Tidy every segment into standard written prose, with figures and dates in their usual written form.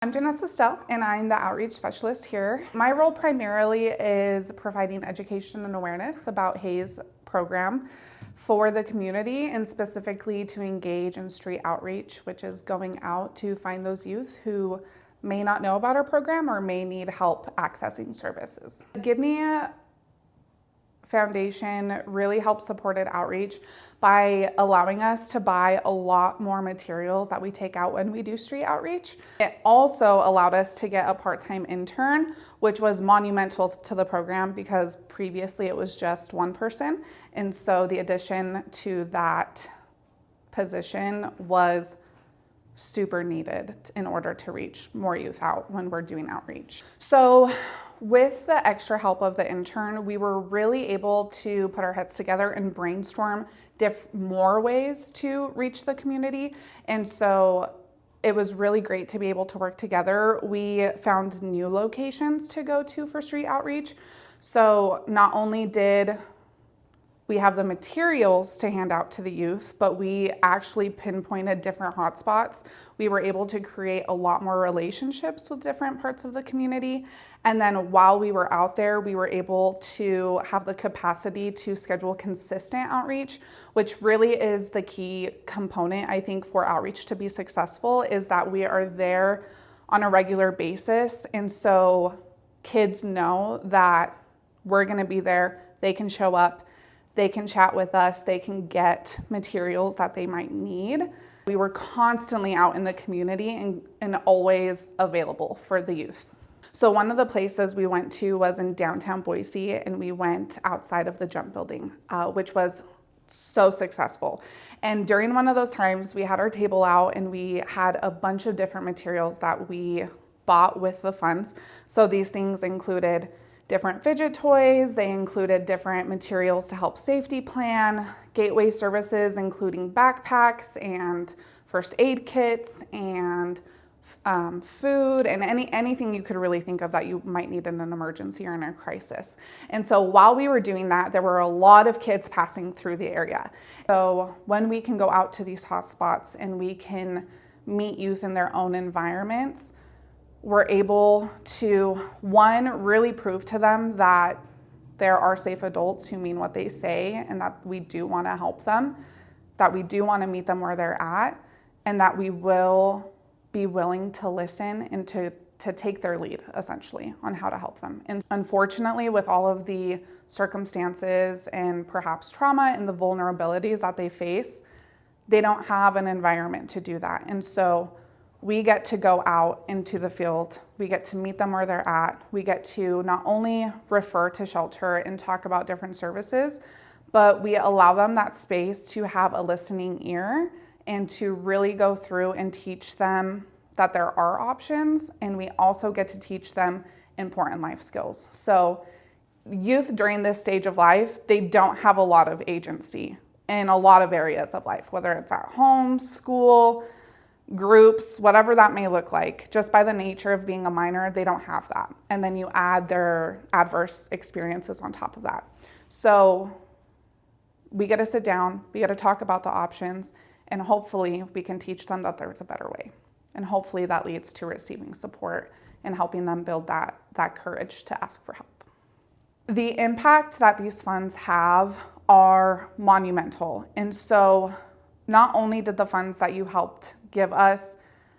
I'm Janessa Stell, and I'm the outreach specialist here. My role primarily is providing education and awareness about HAY's program for the community, and specifically to engage in street outreach, which is going out to find those youth who may not know about our program or may need help accessing services. Give Me Foundation really helps supported outreach by allowing us to buy a lot more materials that we take out when we do street outreach. It also allowed us to get a part-time intern, which was monumental to the program because previously it was just one person. And so the addition to that position was super needed in order to reach more youth out when we're doing outreach. So with the extra help of the intern, we were really able to put our heads together and brainstorm more ways to reach the community. And so it was really great to be able to work together. We found new locations to go to for street outreach. So not only did we have the materials to hand out to the youth, but we actually pinpointed different hotspots. We were able to create a lot more relationships with different parts of the community. And then while we were out there, we were able to have the capacity to schedule consistent outreach, which really is the key component, I think, for outreach to be successful, is that we are there on a regular basis. And so kids know that we're gonna be there, they can show up, they can chat with us, they can get materials that they might need. We were constantly out in the community and always available for the youth. So one of the places we went to was in downtown Boise, and we went outside of the Jump Building, which was so successful. And during one of those times, we had our table out and we had a bunch of different materials that we bought with the funds. So these things included different fidget toys, they included different materials to help safety plan, gateway services including backpacks and first aid kits and food and anything you could really think of that you might need in an emergency or in a crisis. And so while we were doing that, there were a lot of kids passing through the area. So when we can go out to these hotspots and we can meet youth in their own environments, we're able to, one, really prove to them that there are safe adults who mean what they say and that we do want to help them, that we do want to meet them where they're at, and that we will be willing to listen and to take their lead, essentially, on how to help them. And unfortunately, with all of the circumstances and perhaps trauma and the vulnerabilities that they face, they don't have an environment to do that. And so we get to go out into the field, we get to meet them where they're at, we get to not only refer to shelter and talk about different services, but we allow them that space to have a listening ear and to really go through and teach them that there are options, and we also get to teach them important life skills. So youth during this stage of life, they don't have a lot of agency in a lot of areas of life, whether it's at home, school, groups, whatever that may look like. Just by the nature of being a minor, they don't have that. And then you add their adverse experiences on top of that. So we get to sit down, we get to talk about the options, and hopefully we can teach them that there's a better way. And hopefully that leads to receiving support and helping them build that courage to ask for help. The impact that these funds have are monumental. And so not only did the funds that you helped give us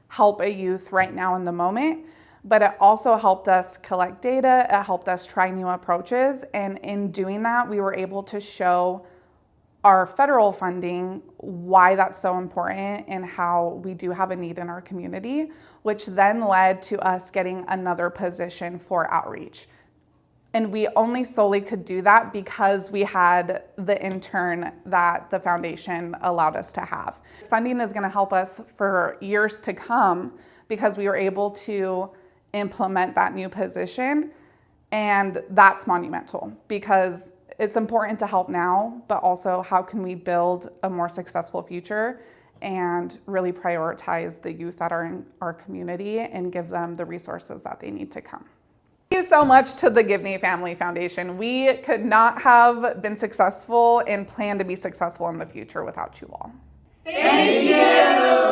help a youth right now in the moment, but it also helped us collect data, it helped us try new approaches, and in doing that, we were able to show our federal funding why that's so important and how we do have a need in our community, which then led to us getting another position for outreach. And we only solely could do that because we had the intern that the foundation allowed us to have. This funding is going to help us for years to come because we were able to implement that new position. And that's monumental because it's important to help now, but also how can we build a more successful future and really prioritize the youth that are in our community and give them the resources that they need to come. Thank you so much to the Give Me Family Foundation. We could not have been successful and plan to be successful in the future without you all. Thank you.